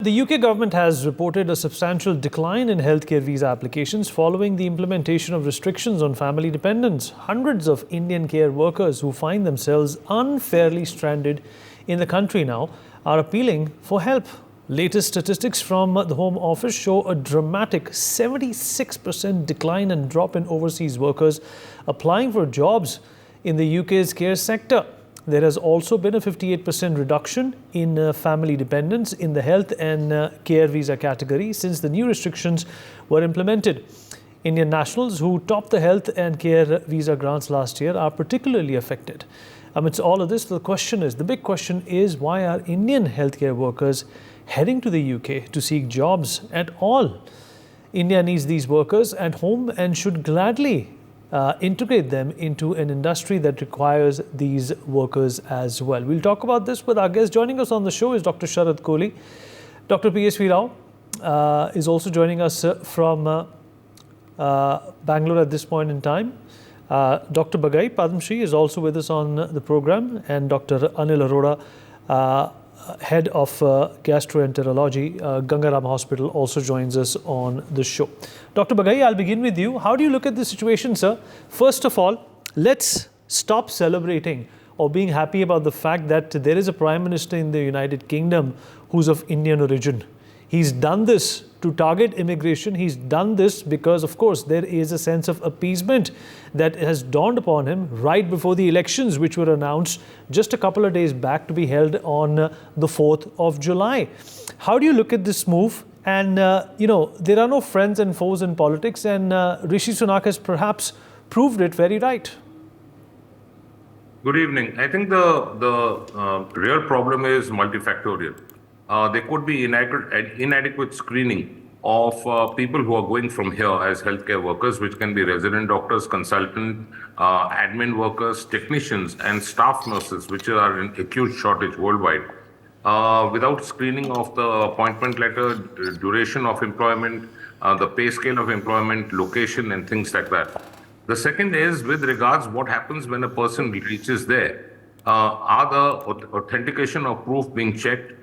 The UK government has reported a substantial decline in healthcare visa applications following the implementation of restrictions on family dependents. Hundreds of Indian care workers who find themselves unfairly stranded in the country now are appealing for help. Latest statistics from the Home Office show a dramatic 76% decline and drop in overseas workers applying for jobs in the UK's care sector. There has also been a 58% reduction in family dependents in the health and care visa category since the new restrictions were implemented. Indian nationals who topped the health and care visa grants last year are particularly affected. Amidst all of this, the big question is, why are Indian healthcare workers heading to the UK to seek jobs at all? India needs these workers at home and should gladly integrate them into an industry that requires these workers as well. We'll talk about this with our guest. Joining us on the show is Dr. Sharad Kohli. Dr. PSV Rao is also joining us from Bangalore at this point in time. Dr. Bagai Padmashri is also with us on the program, and Dr. Anil Arora, head of gastroenterology, Gangaram Hospital, also joins us on the show. Dr. Bagai, I'll begin with you. How do you look at this situation, sir? First of all, let's stop celebrating or being happy about the fact that there is a Prime Minister in the United Kingdom who's of Indian origin. He's done this to target immigration. He's done this because, of course, there is a sense of appeasement that has dawned upon him right before the elections, which were announced just a couple of days back to be held on the 4th of July. How do you look at this move? And, there are no friends and foes in politics, and Rishi Sunak has perhaps proved it very right. Good evening. I think the real problem is multifactorial. There could be inadequate screening of people who are going from here as healthcare workers, which can be resident doctors, consultant, admin workers, technicians, and staff nurses, which are in acute shortage worldwide. Without screening of the appointment letter, duration of employment, the pay scale of employment, location, and things like that. The second is with regards what happens when a person reaches there. Are the authentication of proof being checked?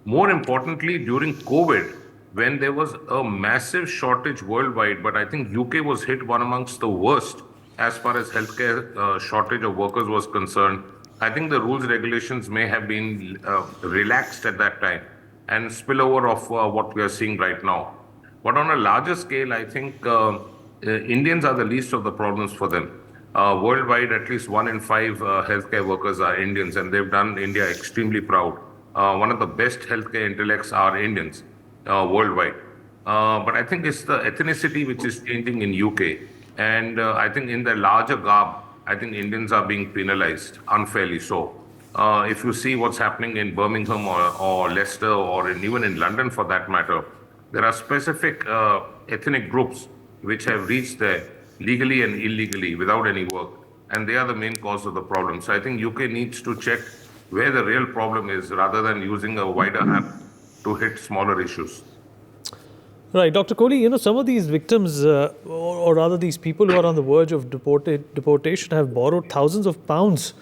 More importantly, during COVID, when there was a massive shortage worldwide, but I think UK was hit one amongst the worst as far as healthcare shortage of workers was concerned. I think the rules regulations may have been relaxed at that time and spillover of what we are seeing right now. But on a larger scale, I think Indians are the least of the problems for them. Worldwide, at least 1 in 5 healthcare workers are Indians, and they've done India extremely proud. One of the best healthcare intellects are Indians worldwide. But I think it's the ethnicity which is changing in UK. And I think in the larger garb, I think Indians are being penalized unfairly so. If you see what's happening in Birmingham or Leicester or even in London for that matter, there are specific ethnic groups which have reached there legally and illegally without any work. And they are the main cause of the problem. So I think UK needs to check where the real problem is rather than using a wider hat to hit smaller issues. Right. Dr. Kohli, some of these victims, or rather these people who are on the verge of deportation have borrowed thousands of pounds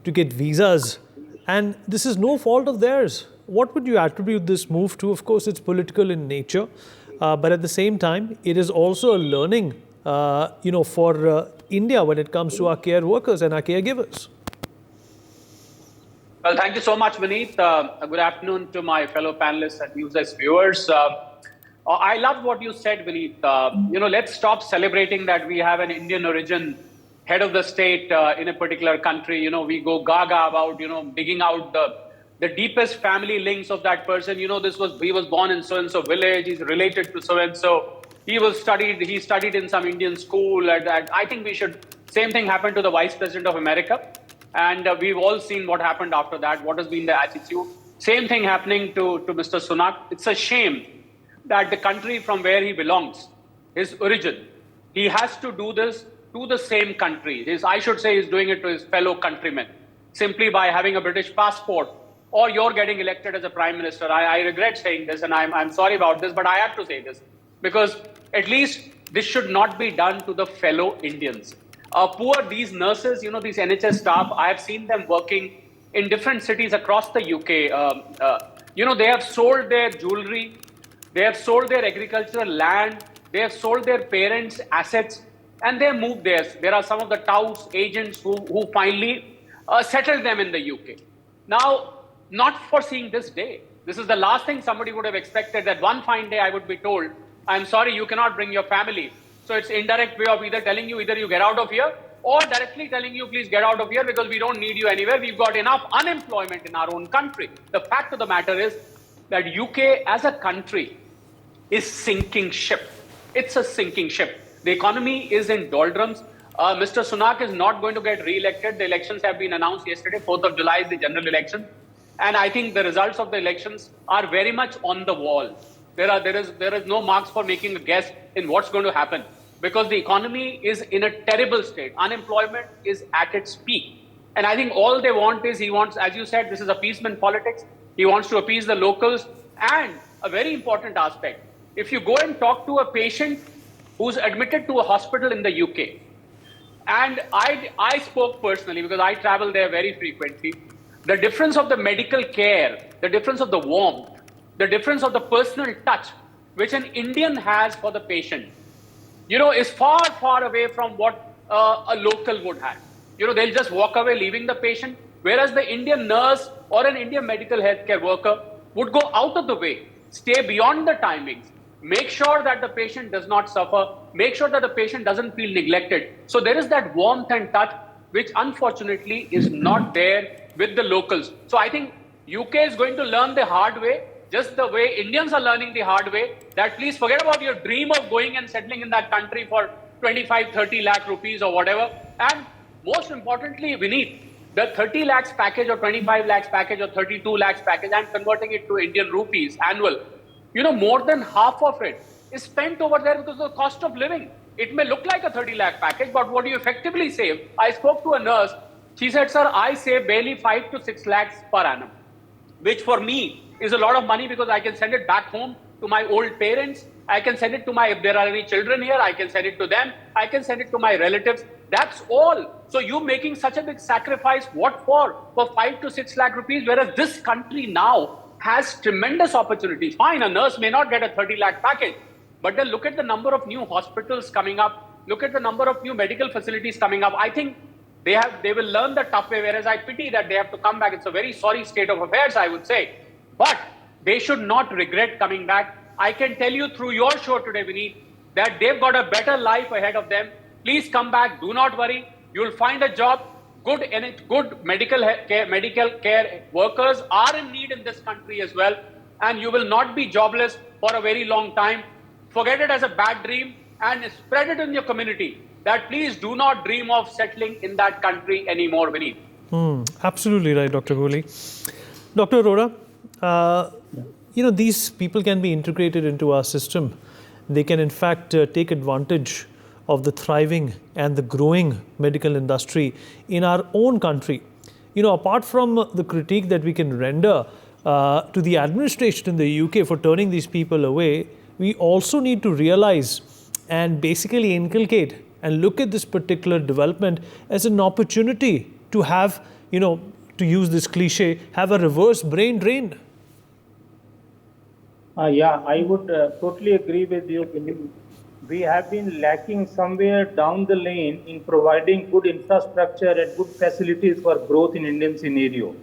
to get visas. And this is no fault of theirs. What would you attribute this move to? Of course, it's political in nature. But at the same time, it is also a learning, for India when it comes to our care workers and our caregivers. Well, thank you so much, Vineet. Good afternoon to my fellow panelists and NewsX viewers. I love what you said, Vineet. Let's stop celebrating that we have an Indian origin head of the state in a particular country. We go gaga about, digging out the deepest family links of that person. He was born in so-and-so village. He's related to so-and-so. He studied in some Indian school. I think same thing happened to the Vice President of America. And we've all seen what happened after that, what has been the attitude. Same thing happening to Mr. Sunak. It's a shame that the country from where he belongs, his origin, he has to do this to the same country. I should say he's doing it to his fellow countrymen, simply by having a British passport, or you're getting elected as a Prime Minister. I regret saying this, and I'm sorry about this, but I have to say this, because at least this should not be done to the fellow Indians. These nurses, these NHS staff, I have seen them working in different cities across the UK. They have sold their jewelry, they have sold their agricultural land, they have sold their parents' assets, and they have moved there. There are some of the touts, agents who finally settled them in the UK. Now, not foreseeing this day. This is the last thing somebody would have expected, that one fine day I would be told, I'm sorry, you cannot bring your family. So it's indirect way of either telling you, either you get out of here, or directly telling you, please get out of here because we don't need you anywhere. We've got enough unemployment in our own country. The fact of the matter is that UK as a country is sinking ship. It's a sinking ship. The economy is in doldrums. Mr. Sunak is not going to get re-elected. The elections have been announced yesterday. 4th of July is the general election. And I think the results of the elections are very much on the wall. There is no marks for making a guess in what's going to happen, because the economy is in a terrible state. Unemployment is at its peak. And I think all they want is, he wants, as you said, this is appeasement politics. He wants to appease the locals. And a very important aspect, if you go and talk to a patient who's admitted to a hospital in the UK, and I spoke personally because I travel there very frequently, the difference of the medical care, the difference of the warmth, the difference of the personal touch, which an Indian has for the patient, is far, far away from what a local would have. They'll just walk away leaving the patient, whereas the Indian nurse or an Indian medical healthcare worker would go out of the way, stay beyond the timings, make sure that the patient does not suffer, make sure that the patient doesn't feel neglected. So there is that warmth and touch, which unfortunately is not there with the locals. So I think UK is going to learn the hard way, just the way Indians are learning the hard way, that please forget about your dream of going and settling in that country for 25, 30 lakh rupees or whatever. And most importantly, we need the 30 lakhs package or 25 lakhs package or 32 lakhs package, and converting it to Indian rupees annual. More than half of it is spent over there because of the cost of living. It may look like a 30 lakh package, but what do you effectively save? I spoke to a nurse. She said, sir, I save barely 5 to 6 lakhs per annum, which for me is a lot of money because I can send it back home to my old parents. I can send it to if there are any children here, I can send it to them. I can send it to my relatives. That's all. So you making such a big sacrifice, what for? For 5 to 6 lakh rupees, whereas this country now has tremendous opportunities. Fine, a nurse may not get a 30 lakh package, but then look at the number of new hospitals coming up. Look at the number of new medical facilities coming up. I think they will learn the tough way, whereas I pity that they have to come back. It's a very sorry state of affairs, I would say. But they should not regret coming back. I can tell you through your show today, Vineet, that they've got a better life ahead of them. Please come back. Do not worry. You'll find a job. Good medical care workers are in need in this country as well. And you will not be jobless for a very long time. Forget it as a bad dream and spread it in your community that please do not dream of settling in that country anymore, Vineet. Absolutely right, Dr. Kohli. Dr. Arora, these people can be integrated into our system. They can, in fact, take advantage of the thriving and the growing medical industry in our own country. Apart from the critique that we can render to the administration in the UK for turning these people away, we also need to realize and basically inculcate and look at this particular development as an opportunity to have, to use this cliche, have a reverse brain drain. Yeah, I would totally agree with you. We have been lacking somewhere down the lane in providing good infrastructure and good facilities for growth in Indian scenario.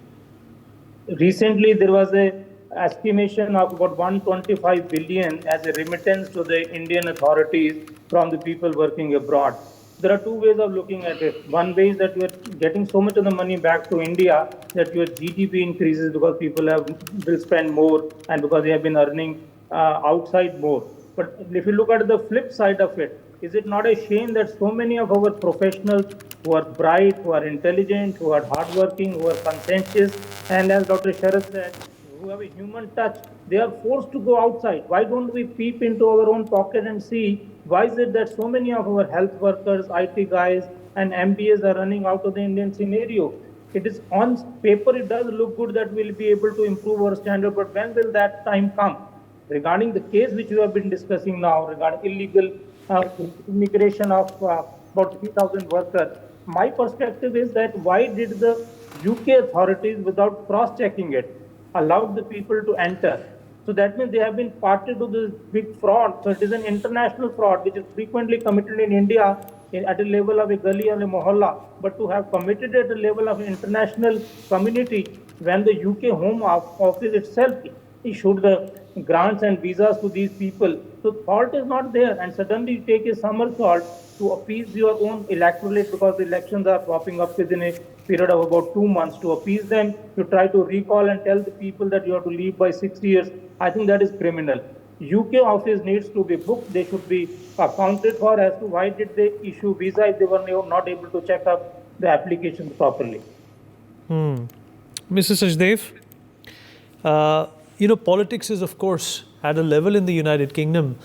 Recently, there was an estimation of about 125 billion as a remittance to the Indian authorities from the people working abroad. There are two ways of looking at it. One way is that you are getting so much of the money back to India that your GDP increases because people will spend more and because they have been earning outside more. But if you look at the flip side of it, is it not a shame that so many of our professionals who are bright, who are intelligent, who are hardworking, who are conscientious, and as Dr. Sharad said, who have a human touch, they are forced to go outside? Why don't we peep into our own pocket and see why is it that so many of our health workers, IT guys, and MBAs are running out of the Indian scenario? It is on paper, it does look good that we'll be able to improve our standard, but when will that time come? Regarding the case which we have been discussing now, regarding illegal immigration of about 3,000 workers, my perspective is that why did the UK authorities, without cross-checking it, allowed the people to enter. So that means they have been party to this big fraud. So it is an international fraud which is frequently committed in India at a level of a gully or a mohalla, but to have committed at a level of international community when the UK Home Office itself issued the grants and visas to these people. So fault is not there, and suddenly you take a somersault to appease your own electorate because the elections are popping up within a period of about 2 months. To appease them, you try to recall and tell the people that you have to leave by 6 years. I think that is criminal. UK office needs to be booked. They should be accounted for as to why did they issue visa if they were not able to check up the applications properly. Mr. Sajdev, politics is, of course, at a level in the United Kingdom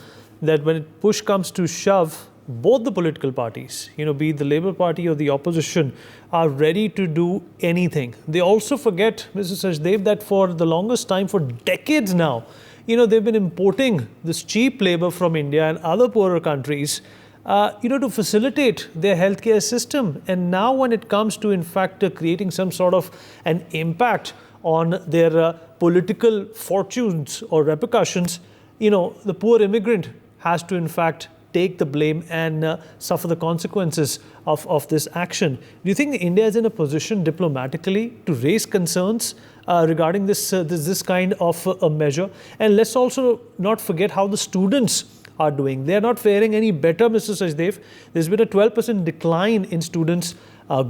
that when push comes to shove, both the political parties, be it the Labour Party or the opposition, are ready to do anything. They also forget, Mr. Sajdev, that for the longest time, for decades now, they've been importing this cheap labour from India and other poorer countries, to facilitate their healthcare system. And now when it comes to, in fact, creating some sort of an impact on their political fortunes or repercussions, the poor immigrant has to, in fact, take the blame and suffer the consequences of this action. Do you think India is in a position diplomatically to raise concerns regarding this kind of a measure? And let's also not forget how the students are doing. They are not faring any better, Mr. Sajdev. There's been a 12% decline in students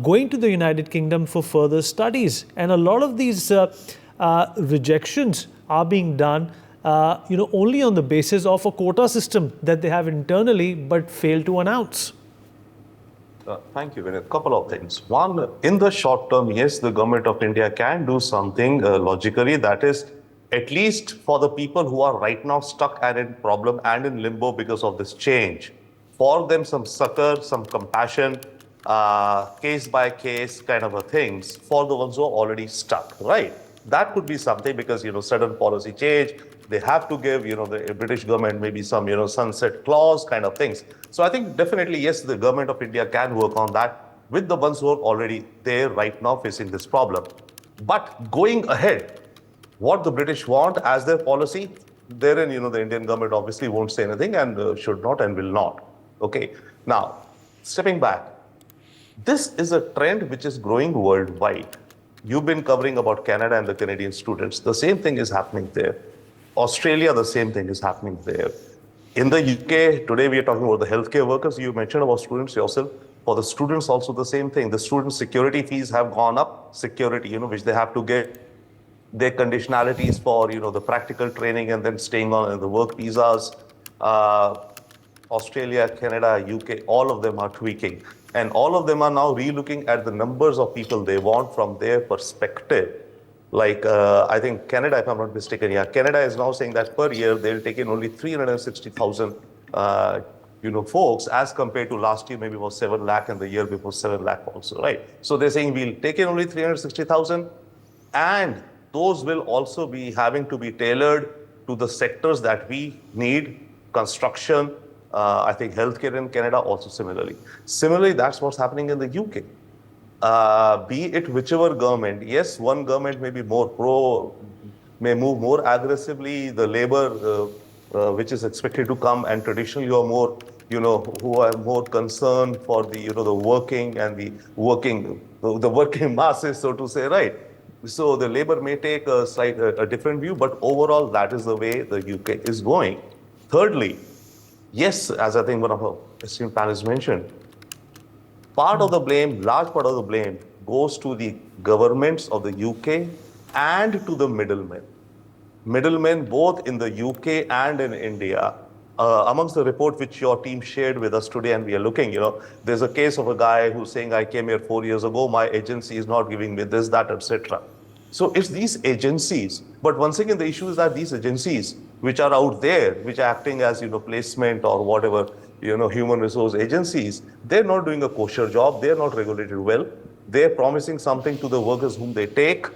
going to the United Kingdom for further studies. And a lot of these rejections are being done only on the basis of a quota system that they have internally but fail to announce. Thank you, Vinay. A couple of things. One, in the short term, yes, the government of India can do something logically, that is, at least for the people who are right now stuck and in problem and in limbo because of this change, for them some succor, some compassion, case by case kind of a things for the ones who are already stuck, right? That could be something because, sudden policy change, they have to give, the British government maybe some, sunset clause kind of things. So I think definitely, yes, the government of India can work on that with the ones who are already there right now facing this problem. But going ahead, what the British want as their policy, therein, the Indian government obviously won't say anything and should not and will not. Okay. Now, stepping back, this is a trend which is growing worldwide. You've been covering about Canada and the Canadian students. The same thing is happening there. Australia, the same thing is happening there. In the UK, today we are talking about the healthcare workers. You mentioned about students yourself. For the students also the same thing. The student security fees have gone up. Security, which they have to get. Their conditionalities for, the practical training and then staying on in the work visas. Australia, Canada, UK, all of them are tweaking. And all of them are now relooking at the numbers of people they want from their perspective. Like, I think Canada, if I'm not mistaken, Canada is now saying that per year they'll take in only 360,000, folks as compared to last year, maybe it was 7 lakh and the year before 7 lakh also, right? So they're saying we'll take in only 360,000 and those will also be having to be tailored to the sectors that we need, construction, I think healthcare in Canada also similarly. Similarly, that's what's happening in the UK. Be it whichever government, yes, one government may be more may move more aggressively, the labor, which is expected to come, and traditionally are more, who are more concerned for the, the working and the working masses, so to say, right? So the labor may take a different view, but overall, that is the way the UK is going. Thirdly, yes, as I think one of our esteemed panelists mentioned, part of the blame, large part of the blame, goes to the governments of the UK and to the middlemen. Middlemen both in the UK and in India. Amongst the report which your team shared with us today, and we are looking, there's a case of a guy who's saying, I came here 4 years ago, my agency is not giving me this, that, etc. So it's these agencies. But once again, the issue is that these agencies, which are out there, which are acting as, placement or whatever, human resource agencies, they're not doing a kosher job. They're not regulated well. They're promising something to the workers whom they take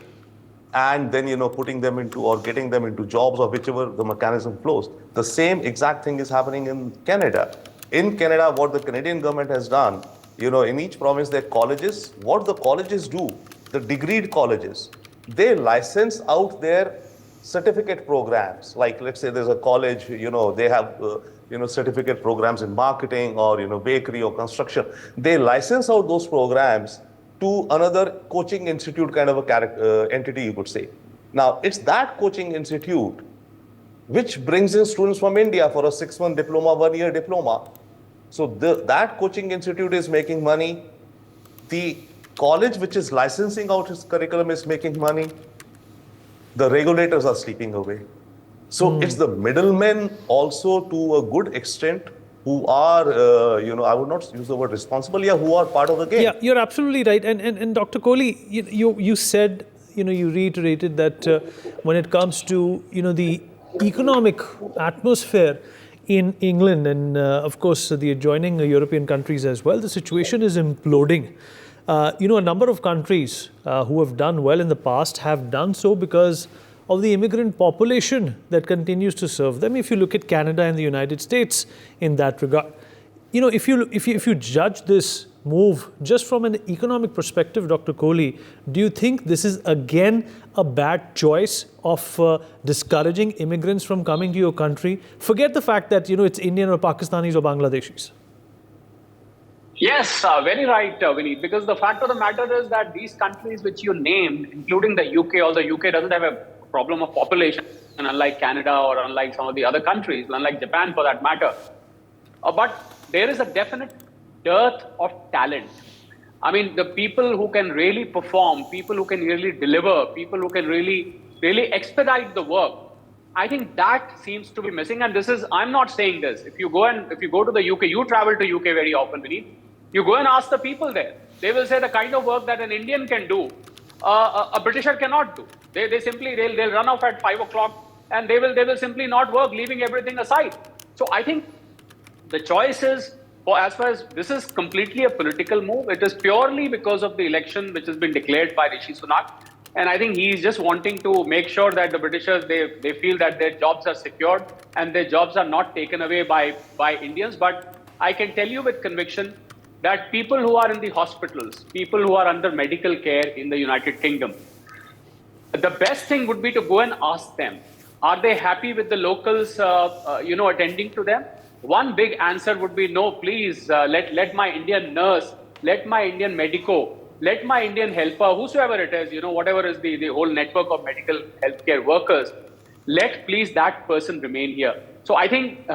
and then, putting them into or getting them into jobs or whichever the mechanism flows. The same exact thing is happening in Canada. In Canada, what the Canadian government has done, in each province, their colleges, what the colleges do, the degreed colleges, they license out their certificate programs. Like, let's say there's a college, they have, certificate programs in marketing or, bakery or construction. They license out those programs to another coaching institute kind of a entity, you could say. Now, it's that coaching institute which brings in students from India for a 6-month diploma, 1-year diploma. So that coaching institute is making money. The college which is licensing out its curriculum is making money. The regulators are sleeping away. So it's the middlemen also to a good extent who are, I would not use the word responsible, who are part of the game. Yeah, you're absolutely right. And Dr. Kohli, you said, you reiterated that when it comes to, the economic atmosphere in England and, of course, the adjoining European countries as well, the situation is imploding. A number of countries who have done well in the past have done so because of the immigrant population that continues to serve them. If you look at Canada and the United States in that regard, if you judge this move just from an economic perspective, Dr. Kohli, do you think this is again a bad choice of discouraging immigrants from coming to your country? Forget the fact that it's Indian or Pakistanis or Bangladeshis. Yes, very right, Vineet, because the fact of the matter is that these countries which you named, including the UK, although UK doesn't have a problem of population, and unlike Canada or unlike some of the other countries, unlike Japan for that matter, but there is a definite dearth of talent. I mean, the people who can really perform, people who can really deliver, people who can really expedite the work, I think that seems to be missing. And I'm not saying this. If you go to the UK, you travel to UK very often, Vineet, you go and ask the people there. They will say the kind of work that an Indian can do, a Britisher cannot do. They'll run off at 5 o'clock and they will simply not work, leaving everything aside. So I think the choice is, as far as this is completely a political move, it is purely because of the election which has been declared by Rishi Sunak. And I think he's just wanting to make sure that the Britishers, they feel that their jobs are secured and their jobs are not taken away by Indians. But I can tell you with conviction that people who are in the hospitals, people who are under medical care in the United Kingdom, the best thing would be to go and ask them, are they happy with the locals, attending to them? One big answer would be no, please, let my Indian nurse, let my Indian medico, let my Indian helper, whosoever it is, whatever is the whole network of medical healthcare workers, let please that person remain here. So I think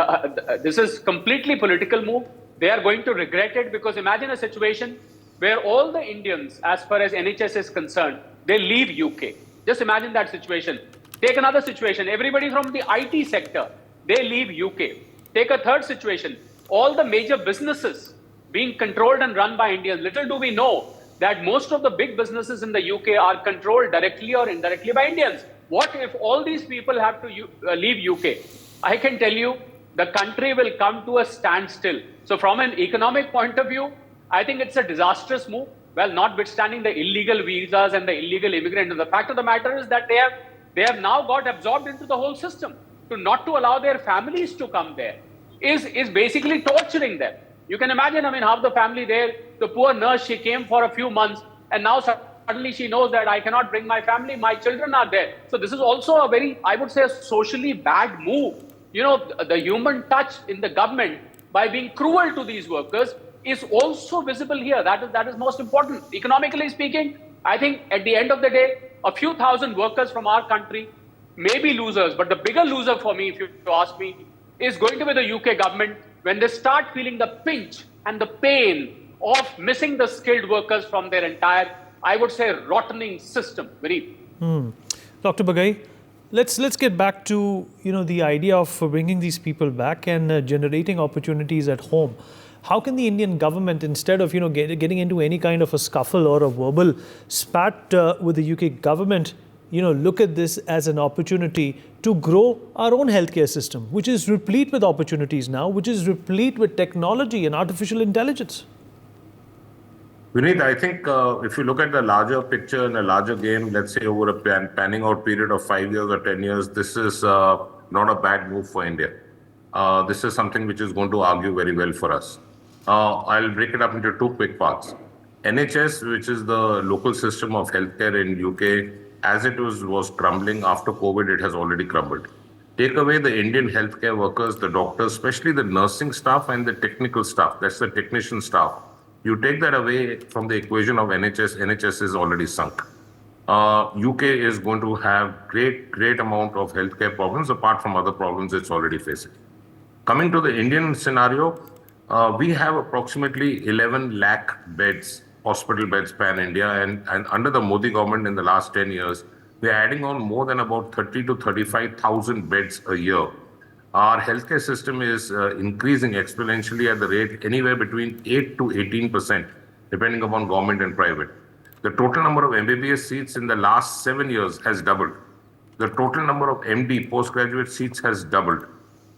this is completely political move. They are going to regret it, because imagine a situation where all the Indians, as far as NHS is concerned, they leave UK. Just imagine that situation. Take another situation. Everybody from the IT sector, they leave UK. Take a third situation. All the major businesses being controlled and run by Indians. Little do we know that most of the big businesses in the UK are controlled directly or indirectly by Indians. What if all these people have to leave UK? I can tell you, the country will come to a standstill. So from an economic point of view, I think it's a disastrous move. Well, notwithstanding the illegal visas and the illegal immigrants. And the fact of the matter is that they have now got absorbed into the whole system. Not to allow their families to come there is basically torturing them. You can imagine, half the family there, the poor nurse, she came for a few months and now suddenly she knows that I cannot bring my family, my children are there. So this is also a very, I would say, a socially bad move. The human touch in the government by being cruel to these workers is also visible here. That is most important. Economically speaking, I think at the end of the day, a few thousand workers from our country may be losers, but the bigger loser for me, if you ask me, is going to be the UK government when they start feeling the pinch and the pain of missing the skilled workers from their entire, I would say, rottening system. Dr. Bagai, let's get back to the idea of bringing these people back and generating opportunities at home. How can the Indian government, instead of getting into any kind of a scuffle or a verbal spat with the UK government, look at this as an opportunity to grow our own healthcare system, which is replete with opportunities now, which is replete with technology and artificial intelligence? Vineet, I think if you look at the larger picture and a larger game, let's say over a panning out period of 5 years or 10 years, this is not a bad move for India. This is something which is going to argue very well for us. I'll break it up into two quick parts. NHS, which is the local system of healthcare in UK, as it was crumbling after COVID, it has already crumbled. Take away the Indian healthcare workers, the doctors, especially the nursing staff and the technical staff, that's the technician staff. You take that away from the equation of NHS is already sunk. UK is going to have great amount of healthcare problems apart from other problems it's already facing. Coming to the Indian scenario, we have approximately 11 lakh beds, hospital beds pan-India, and under the Modi government in the last 10 years, we are adding on more than about 30 to 35,000 beds a year. Our healthcare system is increasing exponentially at the rate anywhere between 8 to 18%, depending upon government and private. The total number of MBBS seats in the last 7 years has doubled. The total number of MD, postgraduate seats has doubled.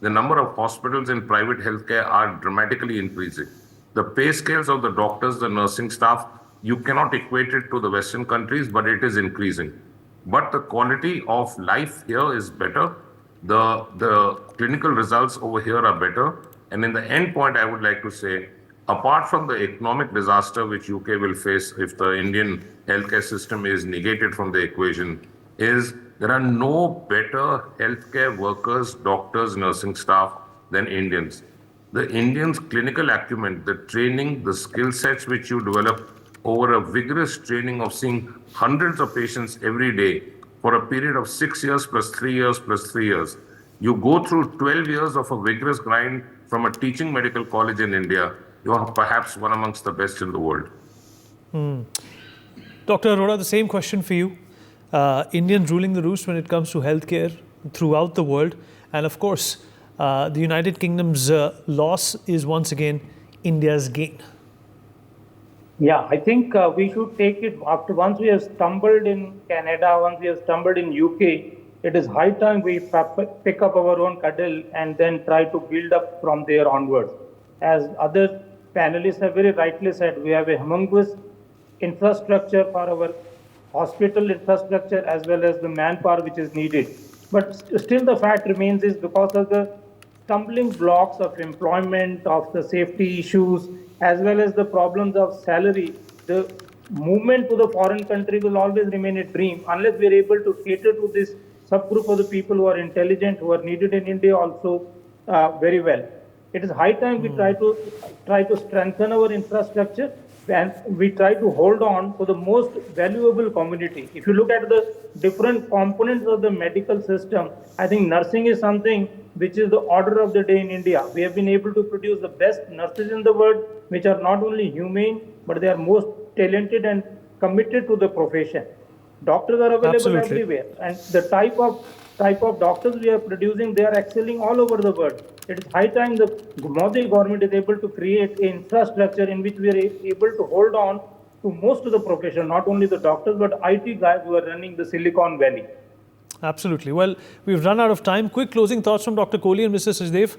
The number of hospitals in private healthcare are dramatically increasing. The pay scales of the doctors, the nursing staff, you cannot equate it to the Western countries, but it is increasing. But the quality of life here is better. The clinical results over here are better. And in the end point, I would like to say, apart from the economic disaster which UK will face if the Indian healthcare system is negated from the equation, is there are no better healthcare workers, doctors, nursing staff than Indians. The Indians' clinical acumen, the training, the skill sets which you develop over a vigorous training of seeing hundreds of patients every day for a period of 6 years plus 3 years plus 3 years. You go through 12 years of a vigorous grind from a teaching medical college in India. You are perhaps one amongst the best in the world. Dr. Arora, the same question for you. Indians ruling the roost when it comes to healthcare throughout the world. And of course, the United Kingdom's loss is once again India's gain. Yeah, I think we should take it after once we have stumbled in Canada, once we have stumbled in UK, it is high time we pick up our own cuddle and then try to build up from there onwards. As other panelists have very rightly said, we have a humongous infrastructure for our hospital infrastructure as well as the manpower which is needed. But still the fact remains is because of the stumbling blocks of employment, of the safety issues, as well as the problems of salary, the movement to the foreign country will always remain a dream unless we are able to cater to this subgroup of the people who are intelligent, who are needed in India also very well. It is high time we try to strengthen our infrastructure and we try to hold on to the most valuable community. If you look at the different components of the medical system, I think nursing is something which is the order of the day in India. We have been able to produce the best nurses in the world, which are not only humane, but they are most talented and committed to the profession. Doctors are available everywhere, and the type of doctors we are producing, they are excelling all over the world. It is high time the Modi government is able to create an infrastructure in which we are able to hold on to most of the profession, not only the doctors, but IT guys who are running the Silicon Valley. Absolutely. Well, we've run out of time. Quick closing thoughts from Dr. Kohli and Mr. Sachdev.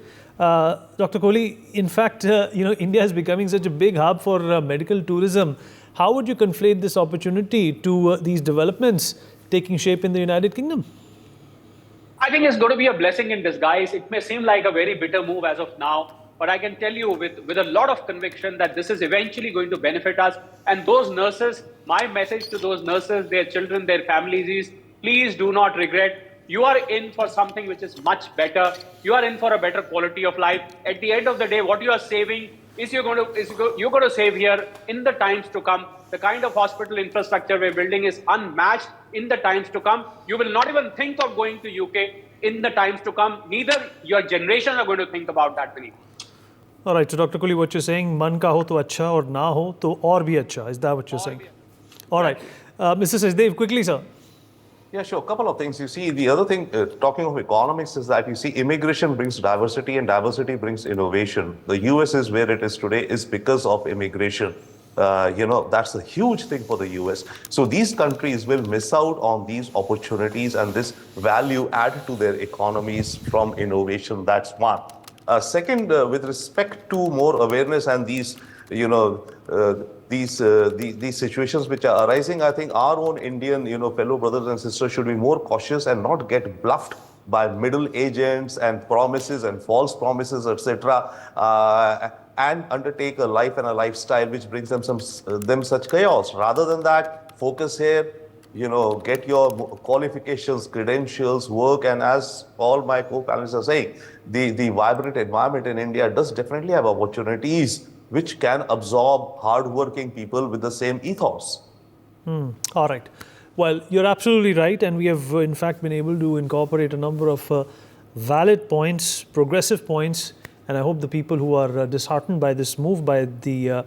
Dr. Kohli, in fact, India is becoming such a big hub for medical tourism. How would you conflate this opportunity to these developments taking shape in the United Kingdom? I think it's going to be a blessing in disguise. It may seem like a very bitter move as of now, but I can tell you with a lot of conviction that this is eventually going to benefit us. And those nurses, my message to those nurses, their children, their families is, please do not regret. You are in for something which is much better. You are in for a better quality of life. At the end of the day, what you are saving is you're going to save here in the times to come. The kind of hospital infrastructure we're building is unmatched in the times to come. You will not even think of going to UK in the times to come. Neither your generation are going to think about that, Vinny. All right, so Dr. Kohli, what you're saying, man ka ho to acha aur na ho to aur bhi acha. Is that what you're saying? All right. Mr. Sachdev, quickly, sir. Yeah, sure. A couple of things. You see, the other thing, talking of economics, is that you see, immigration brings diversity and diversity brings innovation. The US is where it is today is because of immigration. That's a huge thing for the US. So these countries will miss out on these opportunities and this value added to their economies from innovation. That's one. Second, with respect to more awareness and these, these situations which are arising, I think our own Indian, fellow brothers and sisters should be more cautious and not get bluffed by middle agents and promises and false promises, etc., and undertake a life and a lifestyle which brings them such chaos. Rather than that, focus here, get your qualifications, credentials, work, and as all my co-panelists are saying, the vibrant environment in India does definitely have opportunities which can absorb hardworking people with the same ethos. All right. Well, you're absolutely right, and we have in fact been able to incorporate a number of valid points, progressive points, and I hope the people who are disheartened by this move by the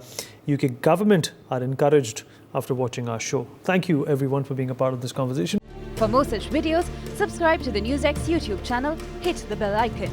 UK government are encouraged after watching our show. Thank you everyone for being a part of this conversation. For more such videos, subscribe to the NewsX YouTube channel, hit the bell icon.